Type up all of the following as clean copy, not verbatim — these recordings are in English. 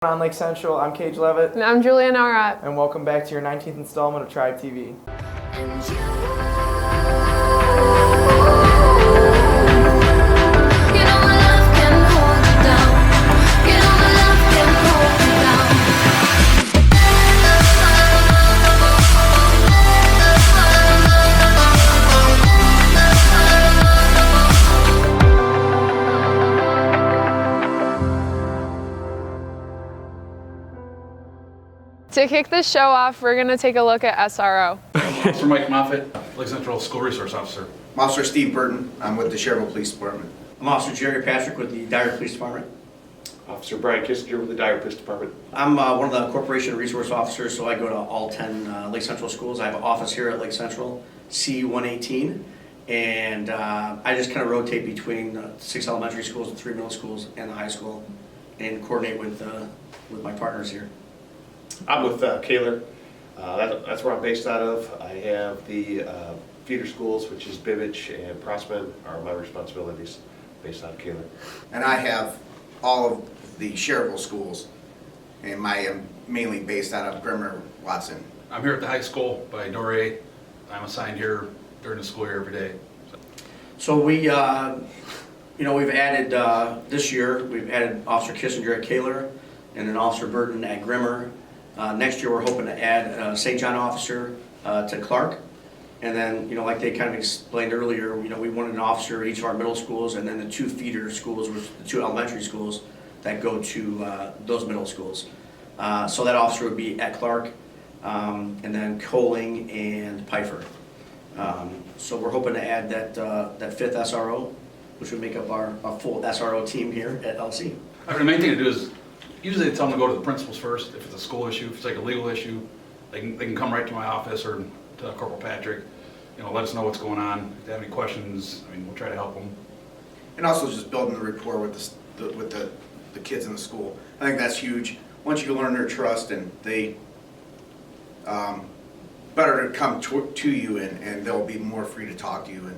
On Lake Central, I'm Cage Levitt. And I'm Julianne Aurat. And welcome back to your 19th installment of Tribe TV. To kick this show off, we're going to take a look at SRO. Officer Mike Moffitt, Lake Central School Resource Officer. I'm Officer Steve Burton. I'm with the Schererville Police Department. I'm Officer Jerry Patrick with the Dyer Police Department. Officer Brian Kissinger with the Dyer Police Department. I'm one of the Corporation Resource Officers, so I go to all 10 Lake Central schools. I have an office here at Lake Central, C118, and I just kind of rotate between 6 elementary schools and 3 middle schools and the high school, and coordinate with my partners here. I'm with Kaler. That's where I'm based out of. I have the feeder schools, which is Bivich and Prossman, are my responsibilities based out of Kaler. And I have all of the Schererville schools, and I am mainly based out of Grimmer, Watson. I'm here at the high school by Dore. I'm assigned here during the school year every day. So we, we've added, this year, we've added Officer Kissinger at Kaler and then Officer Burton at Grimmer. Next year, we're hoping to add St. John officer to Clark. And then, like they kind of explained earlier, we wanted an officer at each of our middle schools, and then the 2 feeder schools, which the 2 elementary schools that go to those middle schools. So that officer would be at Clark, and then Coling and Pfeiffer. So we're hoping to add that 5th SRO, which would make up our full SRO team here at LC. I mean, the main thing to do is, usually they tell them to go to the principals first. If it's a school issue, if it's like a legal issue, they can come right to my office or to Corporal Patrick. Let us know what's going on. If they have any questions, we'll try to help them. And also just building the rapport with the kids in the school. I think that's huge. Once you learn their trust, and they better to come to you, and they'll be more free to talk to you.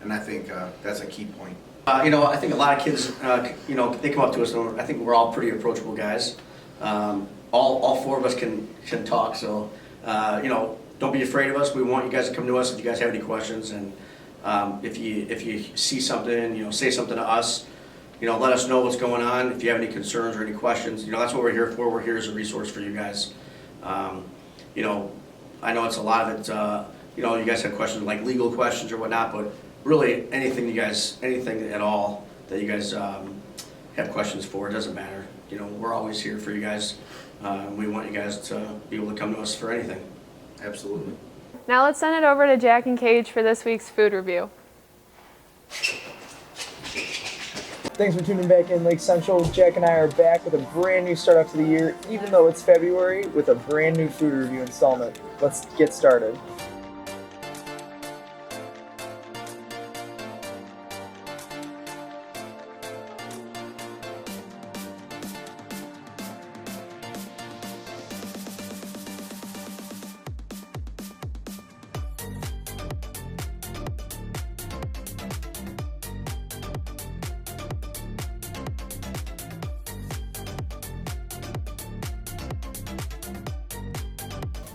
And I think that's a key point. I think a lot of kids, they come up to us, and I think we're all pretty approachable guys. All 4 of us can talk, so, don't be afraid of us. We want you guys to come to us if you guys have any questions, and if you see something, say something to us. Let us know what's going on. If you have any concerns or any questions, that's what we're here for. We're here as a resource for you guys. I know it's a lot of it, you guys have questions like legal questions or whatnot, but really anything at all that you guys have questions for, it doesn't matter. We're always here for you guys. We want you guys to be able to come to us for anything. Absolutely. Now let's send it over to Jack and Cage for this week's food review. Thanks for tuning back in, Lake Central. Jack and I are back with a brand new start up to the year, even though it's February, with a brand new food review installment. Let's get started.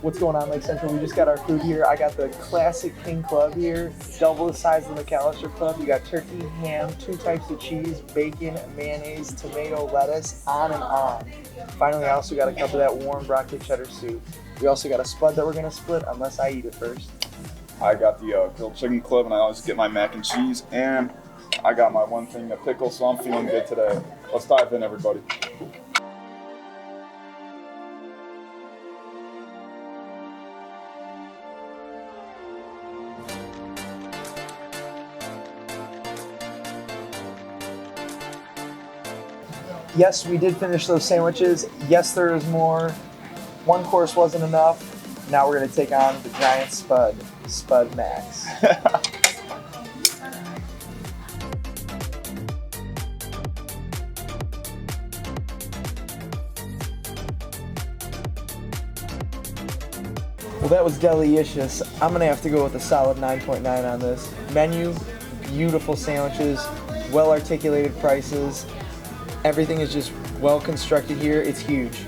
What's going on, Lake Central? We just got our food here. I got the classic King Club here, double the size of the McAllister Club. You got turkey, ham, 2 types of cheese, bacon, mayonnaise, tomato, lettuce, on and on. Finally, I also got a cup of that warm broccoli cheddar soup. We also got a spud that we're gonna split unless I eat it first. I got the grilled chicken club, and I always get my mac and cheese, and I got my one thing of pickle, so I'm feeling good today. Let's dive in, everybody. Yes, we did finish those sandwiches. Yes, there is more. One course wasn't enough. Now we're gonna take on the giant Spud Max. Well, that was delicious. I'm gonna have to go with a solid 9.9 on this. Menu, beautiful sandwiches, well articulated prices. Everything is just well constructed here. It's huge,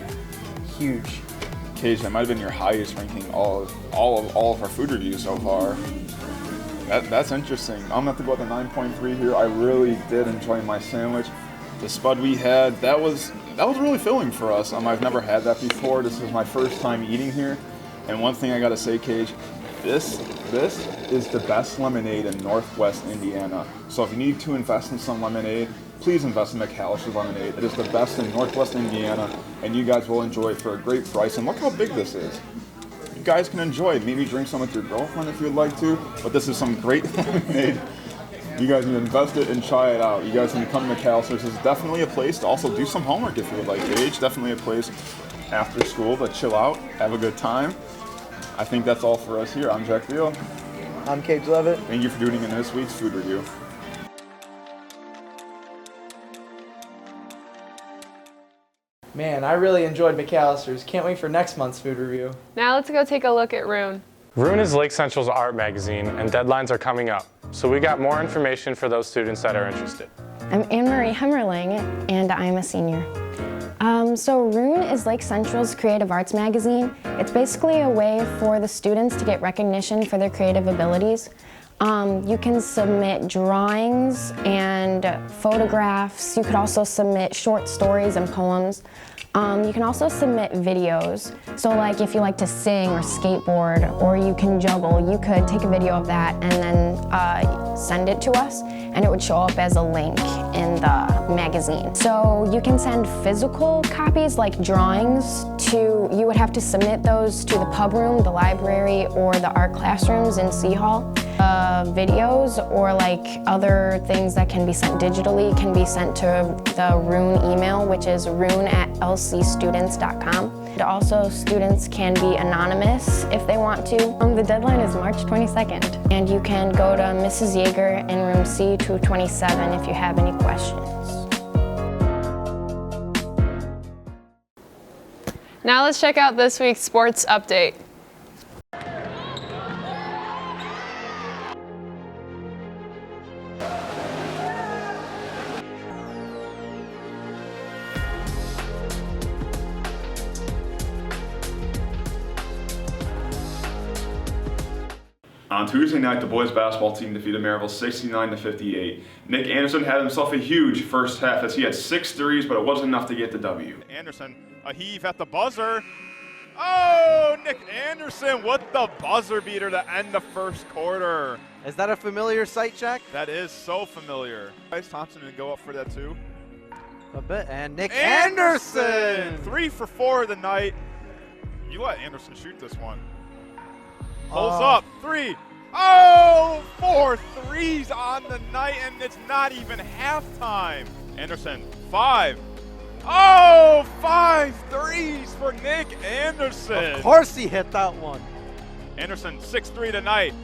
huge. Cage, that might have been your highest ranking all of our food reviews so far. That's interesting. I'm gonna have to go with the 9.3 here. I really did enjoy my sandwich. The spud we had, that was really filling for us. I've never had that before. This is my first time eating here. And one thing I gotta say, Cage, this is the best lemonade in Northwest Indiana. So if you need to invest in some lemonade, please invest in McAllister's lemonade. It is the best in Northwest Indiana, and you guys will enjoy it for a great price. And look how big this is. You guys can enjoy it. Maybe drink some with your girlfriend if you'd like to, but this is some great lemonade. You guys need to invest it and try it out. You guys need to come to McAllister's. This is definitely a place to also do some homework if you would like, Gage. Definitely a place after school to chill out, have a good time. I think that's all for us here. I'm Jack Thiel. I'm Cage Levitt. Thank you for tuning in this week's food review. Man, I really enjoyed McAllister's. Can't wait for next month's food review. Now let's go take a look at Rune. Rune is Lake Central's art magazine, and deadlines are coming up. So we got more information for those students that are interested. I'm Anne-Marie Hemmerling, and I'm a senior. So Rune is Lake Central's creative arts magazine. It's basically a way for the students to get recognition for their creative abilities. You can submit drawings and photographs. You could also submit short stories and poems. You can also submit videos. So like if you like to sing or skateboard or you can juggle, you could take a video of that and then send it to us, and it would show up as a link in the magazine. So you can send physical copies like drawings you would have to submit those to the pub room, the library, or the art classrooms in C Hall. Videos or like other things that can be sent digitally can be sent to the Rune email, which is rune@lcstudents.com. Also, students can be anonymous if they want to. The deadline is March 22nd, and you can go to Mrs. Yeager in room C227 if you have any questions. Now let's check out this week's sports update. On Tuesday night, the boys basketball team defeated Maryville 69-58. Nick Anderson had himself a huge first half as he had 6 threes, but it wasn't enough to get the W. Anderson, a heave at the buzzer. Oh, Nick Anderson with the buzzer beater to end the first quarter. Is that a familiar sight, Jack? That is so familiar. Bryce Thompson didn't go up for that too. A bit, and Nick Anderson! 3 for 4 of the night. You let Anderson shoot this one. Pulls up, 3. Oh, 4 threes on the night, and it's not even halftime. Anderson, 5. Oh, 5 threes for Nick Anderson. Of course he hit that one. Anderson, 6-3 tonight.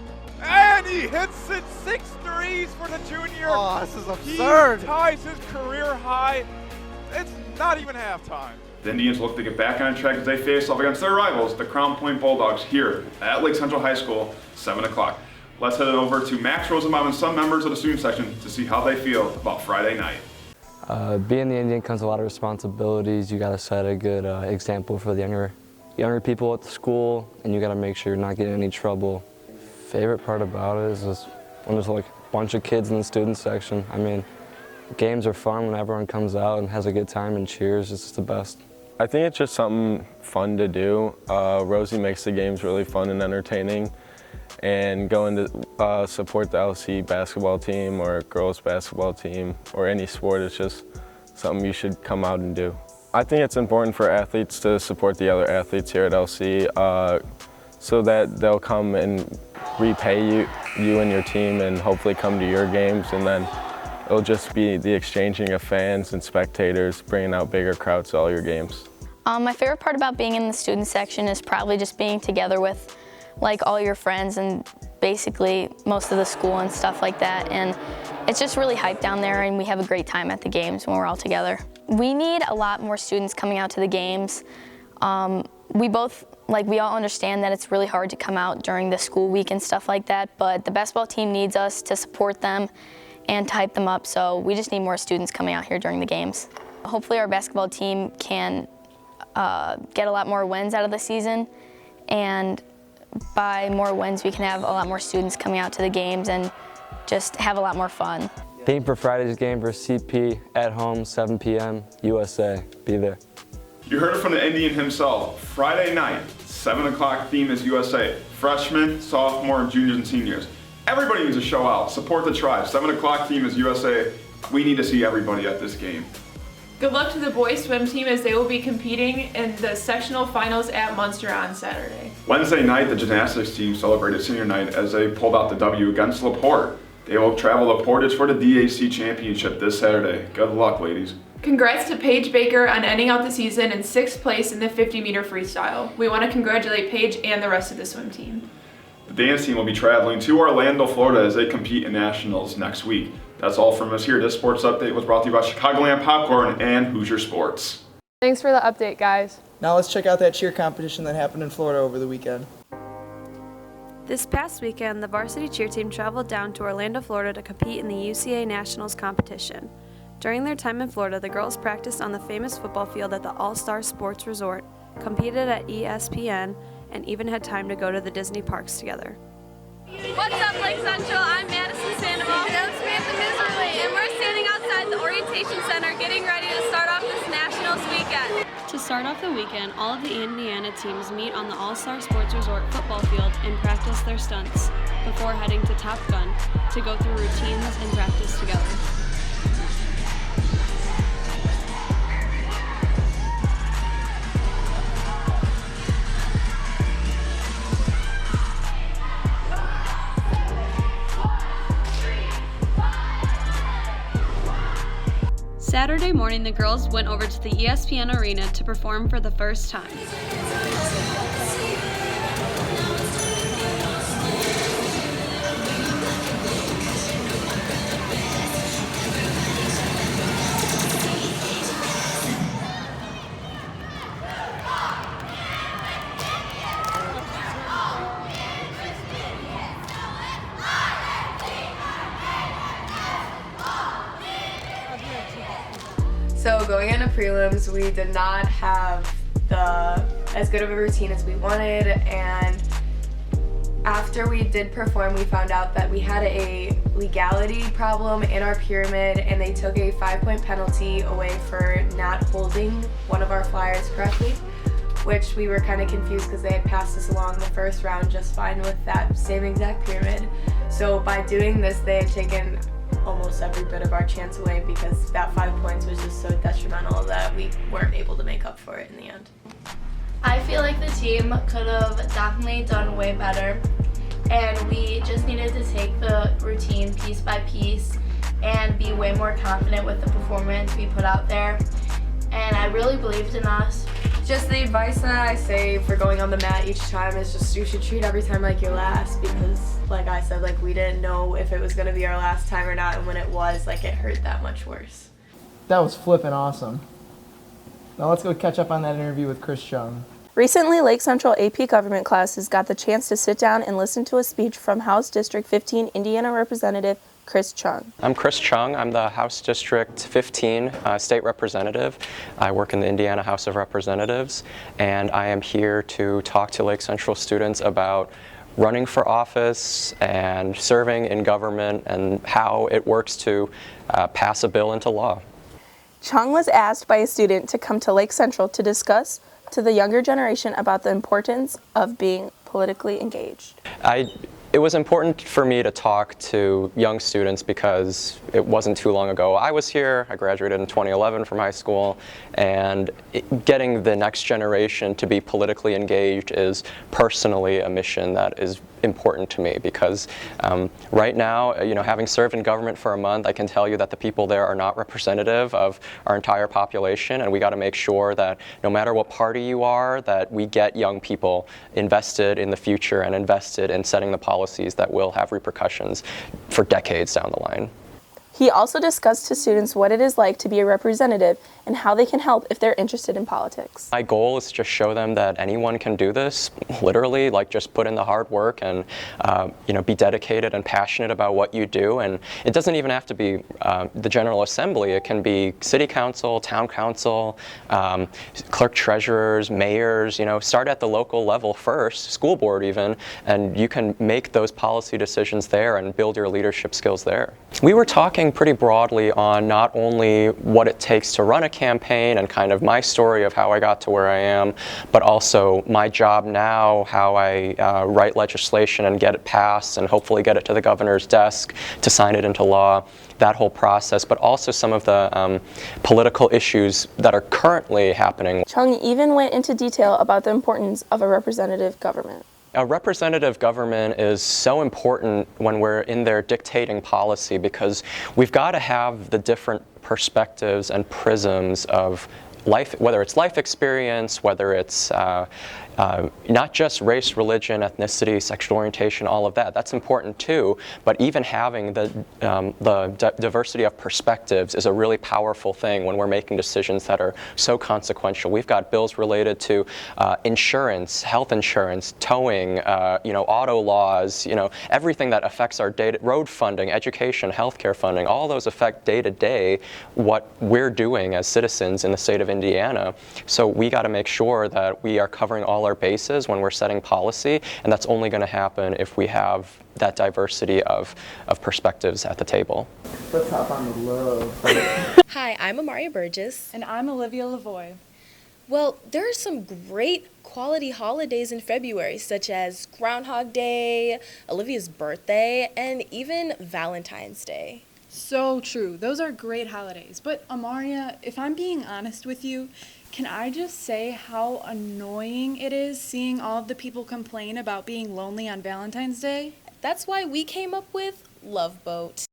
And he hits it, 6 threes for the junior. Oh, this is absurd. He ties his career high. It's not even halftime. The Indians look to get back on track as they face off against their rivals, the Crown Point Bulldogs, here at Lake Central High School, 7 o'clock. Let's head over to Max Rosenbaum and some members of the student section to see how they feel about Friday night. Being the Indian comes a lot of responsibilities. You got to set a good example for the younger people at the school, and you got to make sure you're not getting in any trouble. Favorite part about it is just when there's like a bunch of kids in the student section. I mean, games are fun when everyone comes out and has a good time and cheers. It's just the best. I think it's just something fun to do. Rosie makes the games really fun and entertaining, and going to support the LC basketball team or girls basketball team or any sport is just something you should come out and do. I think it's important for athletes to support the other athletes here at LC so that they'll come and repay you and your team and hopefully come to your games, and then it'll just be the exchanging of fans and spectators, bringing out bigger crowds to all your games. My favorite part about being in the student section is probably just being together with like all your friends and basically most of the school and stuff like that. And it's just really hyped down there, and we have a great time at the games when we're all together. We need a lot more students coming out to the games. We all understand that it's really hard to come out during the school week and stuff like that, but the basketball team needs us to support them and to hype them up, so we just need more students coming out here during the games. Hopefully our basketball team can get a lot more wins out of the season, and by more wins we can have a lot more students coming out to the games and just have a lot more fun. Theme for Friday's game versus CP at home, 7 p.m. USA. Be there. You heard it from the Indian himself. Friday night, 7 o'clock, theme is USA. Freshmen, sophomore, juniors, and seniors. Everybody needs to show out. Support the tribe. 7 o'clock, theme is USA. We need to see everybody at this game. Good luck to the boys swim team as they will be competing in the sectional finals at Munster on Saturday. Wednesday night, the gymnastics team celebrated senior night as they pulled out the W against LaPorte. They will travel to Portage for the DAC championship this Saturday. Good luck, ladies. Congrats to Paige Baker on ending out the season in 6th place in the 50-meter freestyle. We want to congratulate Paige and the rest of the swim team. The dance team will be traveling to Orlando, Florida as they compete in nationals next week. That's all from us here. This sports update was brought to you by Chicagoland Popcorn and Hoosier Sports. Thanks for the update, guys. Now let's check out that cheer competition that happened in Florida over the weekend. This past weekend, the varsity cheer team traveled down to Orlando, Florida to compete in the UCA Nationals competition. During their time in Florida, the girls practiced on the famous football field at the All-Star Sports Resort, competed at ESPN, and even had time to go to the Disney parks together. What's up, Lake Central? I'm Madison Sandoval. And I'm Samantha Miserly, and we're standing outside the Orientation Center getting ready to start off this Nationals weekend. To start off the weekend, all of the Indiana teams meet on the All-Star Sports Resort football field and practice their stunts before heading to Top Gun to go through routines and practice together. Saturday morning, the girls went over to the ESPN Arena to perform for the first time. So going into prelims, we did not have as good of a routine as we wanted, and after we did perform, we found out that we had a legality problem in our pyramid, and they took a 5-point penalty away for not holding one of our flyers correctly, which we were kind of confused because they had passed us along the first round just fine with that same exact pyramid. So by doing this, they had taken almost every bit of our chance away because that 5 points was just so detrimental that we weren't able to make up for it in the end. I feel like the team could have definitely done way better, and we just needed to take the routine piece by piece and be way more confident with the performance we put out there, and I really believed in us. Just the advice that I say for going on the mat each time is just you should treat every time like your last, because like I said, like we didn't know if it was going to be our last time or not, and when it was, like it hurt that much worse. That was flippin' awesome. Now let's go catch up on that interview with Chris Chung. Recently, Lake Central AP government classes got the chance to sit down and listen to a speech from House District 15 Indiana Representative Chris Chung. I'm Chris Chung. I'm the House District 15 state representative. I work in the Indiana House of Representatives, and I am here to talk to Lake Central students about running for office and serving in government and how it works to pass a bill into law. Chung was asked by a student to come to Lake Central to discuss to the younger generation about the importance of being politically engaged. It was important for me to talk to young students because it wasn't too long ago. I was here, I graduated in 2011 from high school, and getting the next generation to be politically engaged is personally a mission that is important to me because right now, having served in government for a month, I can tell you that the people there are not representative of our entire population, and we got to make sure that no matter what party you are, that we get young people invested in the future and invested in setting the policies that will have repercussions for decades down the line. He also discussed to students what it is like to be a representative and how they can help if they're interested in politics. My goal is to just show them that anyone can do this, literally, like just put in the hard work and be dedicated and passionate about what you do. And it doesn't even have to be the General Assembly. It can be city council, town council, clerk treasurers, mayors. Start at the local level first, school board even, and you can make those policy decisions there and build your leadership skills there. We were talking pretty broadly on not only what it takes to run a campaign and kind of my story of how I got to where I am, but also my job now, how I write legislation and get it passed and hopefully get it to the governor's desk to sign it into law, that whole process, but also some of the political issues that are currently happening. Chung even went into detail about the importance of a representative government. A representative government is so important when we're in there dictating policy because we've got to have the different perspectives and prisms of life, whether it's life experience, whether it's not just race, religion, ethnicity, sexual orientation, all of that. That's important too, but even having the diversity of perspectives is a really powerful thing when we're making decisions that are so consequential. We've got bills related to insurance, health insurance, towing, auto laws, everything that affects our road funding, education, healthcare funding, all those affect day to day what we're doing as citizens in the state of Indiana. So we got to make sure that we are covering all our bases when we're setting policy, and that's only going to happen if we have that diversity of perspectives at the table. Let's hop on the love. Hi, I'm Amaria Burgess. And I'm Olivia Lavoie. Well, there are some great quality holidays in February, such as Groundhog Day, Olivia's birthday, and even Valentine's Day. So true. Those are great holidays. But Amaria, if I'm being honest with you, can I just say how annoying it is seeing all of the people complain about being lonely on Valentine's Day? That's why we came up with Love Boat.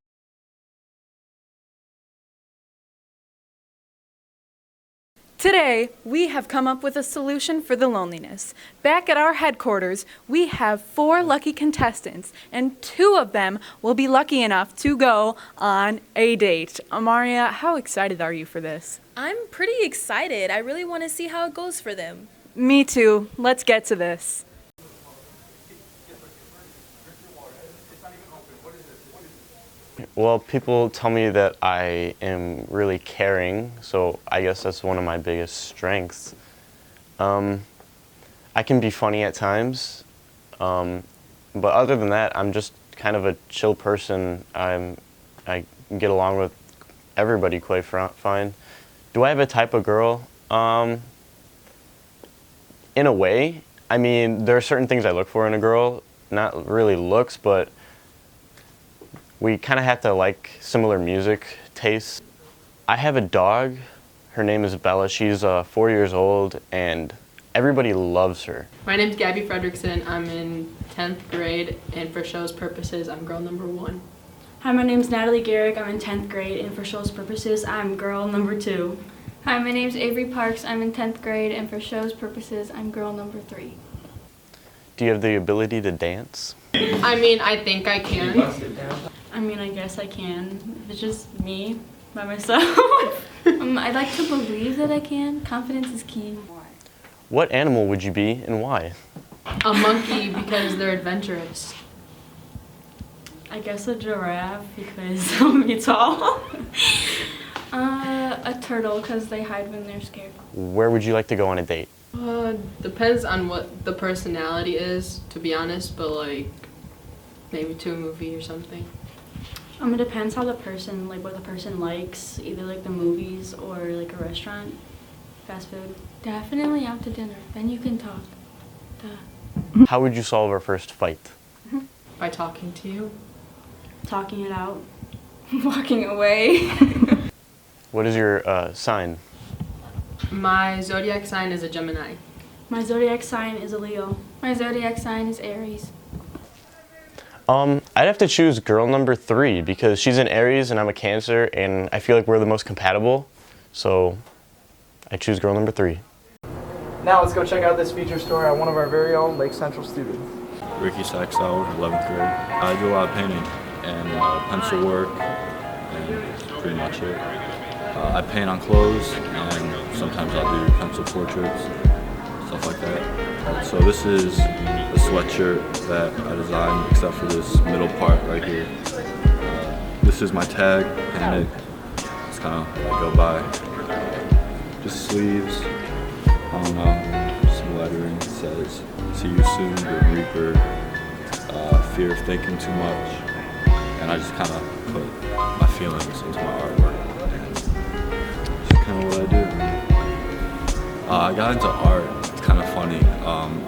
Today, we have come up with a solution for the loneliness. Back at our headquarters, we have 4 lucky contestants, and 2 of them will be lucky enough to go on a date. Amaria, how excited are you for this? I'm pretty excited. I really want to see how it goes for them. Me too. Let's get to this. Well, people tell me that I am really caring, so I guess that's one of my biggest strengths. I can be funny at times, but other than that, I'm just kind of a chill person. I get along with everybody quite fine. Do I have a type of girl? In a way. I mean, there are certain things I look for in a girl, not really looks, but we kind of have to like similar music tastes. I have a dog. Her name is Bella. She's 4 years old, and everybody loves her. My name's Gabby Fredrickson. I'm in 10th grade, and for show's purposes, I'm girl number 1. Hi, my name's Natalie Garrick. I'm in 10th grade, and for show's purposes, I'm girl number 2. Hi, my name's Avery Parks. I'm in 10th grade, and for show's purposes, I'm girl number 3. Do you have the ability to dance? I mean, I think I can. I mean, I guess I can. If it's just me by myself. I'd like to believe that I can. Confidence is key. What animal would you be and why? A monkey because they're adventurous. I guess a giraffe because I'm tall. A turtle because they hide when they're scared. Where would you like to go on a date? Depends on what the personality is, to be honest, but like maybe to a movie or something. It depends how the person, like what the person likes, either like the movies or like a restaurant, fast food. Definitely out to dinner. Then you can talk. How would you solve our first fight? By talking to you. Talking it out. Walking away. What is your sign? My zodiac sign is a Gemini. My zodiac sign is a Leo. My zodiac sign is Aries. I'd have to choose girl number 3 because she's an Aries and I'm a Cancer, and I feel like we're the most compatible. So I choose girl number 3. Now let's go check out this feature story on one of our very own Lake Central students. Ricky Saxauer, 11th grade. I do a lot of painting and pencil work and pretty much it. I paint on clothes, and sometimes I'll do pencil portraits, stuff like that. So this is a sweatshirt that I designed, except for this middle part right here. This is my tag, Panic. It's kind of what I go by. Just sleeves, I don't know, some lettering. It says, "See you soon, Grim Reaper, fear of thinking too much." And I just kind of put my feelings into my artwork. And it's kind of what I do. I got into art. It's kind of funny.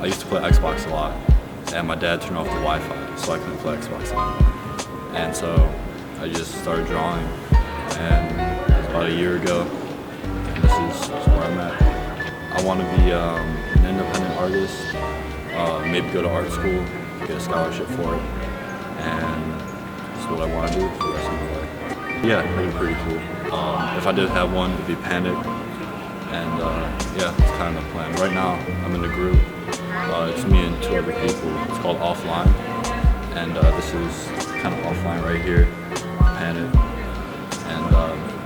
I used to play Xbox a lot, and my dad turned off the Wi-Fi, so I couldn't play Xbox anymore. And so I just started drawing, and it was about a year ago, and this is where I'm at. I want to be an independent artist, maybe go to art school, get a scholarship for it, and that's what I want to do for the rest of my life. Yeah, it'd be pretty cool. If I did have one, it'd be Panic, and yeah, it's kind of the plan. Right now, I'm in a group. It's me and 2 other people. It's called Offline, and this is kind of Offline right here, Panic. And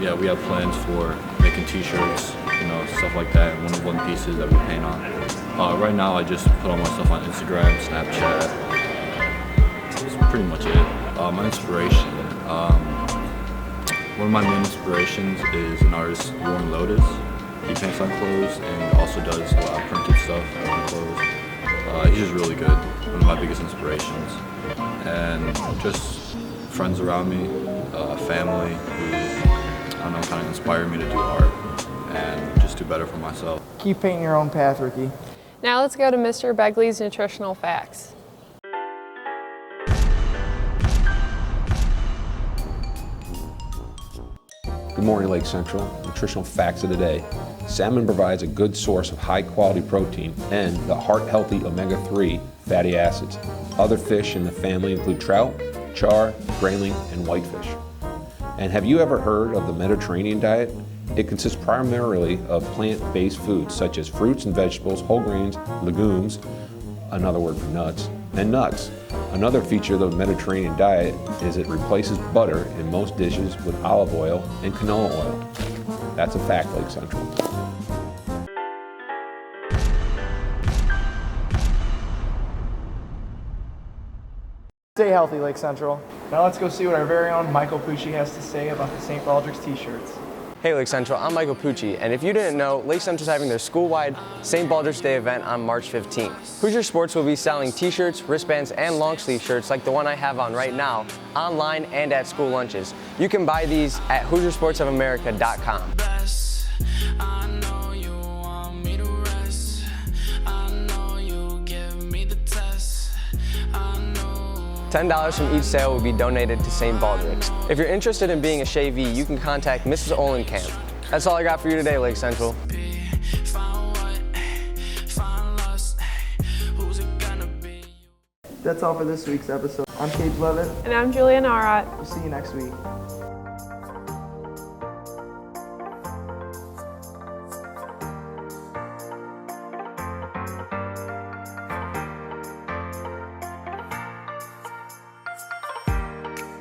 yeah, we have plans for making t-shirts, you know, stuff like that, and one pieces that we paint on. Right now, I just put all my stuff on Instagram, Snapchat. That's pretty much it. My inspiration. One of my main inspirations is an artist, Warren Lotus. He paints on clothes and also does a lot of printed stuff on clothes. He's just really good. One of my biggest inspirations. And just friends around me, family who, I don't know, kind of inspire me to do art and just do better for myself. Keep painting your own path, Ricky. Now let's go to Mr. Begley's nutritional facts. Good morning, Lake Central. Nutritional facts of the day. Salmon provides a good source of high-quality protein and the heart-healthy omega-3 fatty acids. Other fish in the family include trout, char, grayling, and whitefish. And have you ever heard of the Mediterranean diet? It consists primarily of plant-based foods such as fruits and vegetables, whole grains, legumes, another word for nuts, and nuts. Another feature of the Mediterranean diet is it replaces butter in most dishes with olive oil and canola oil. That's a fact, Lake Central. Stay healthy, Lake Central. Now let's go see what our very own Michael Pucci has to say about the St. Baldrick's t-shirts. Hey Lake Central, I'm Michael Pucci, and if you didn't know, Lake Central's having their school-wide St. Baldrick's Day event on March 15th. Hoosier Sports will be selling t-shirts, wristbands, and long-sleeve shirts like the one I have on right now, online and at school lunches. You can buy these at HoosierSportsOfAmerica.com. $10 from each sale will be donated to St. Baldrick's. If you're interested in being a Shavee, you can contact Mrs. Olenkamp. That's all I got for you today, Lake Central. That's all for this week's episode. I'm Kate Levitt. And I'm Julian Arat. We'll see you next week.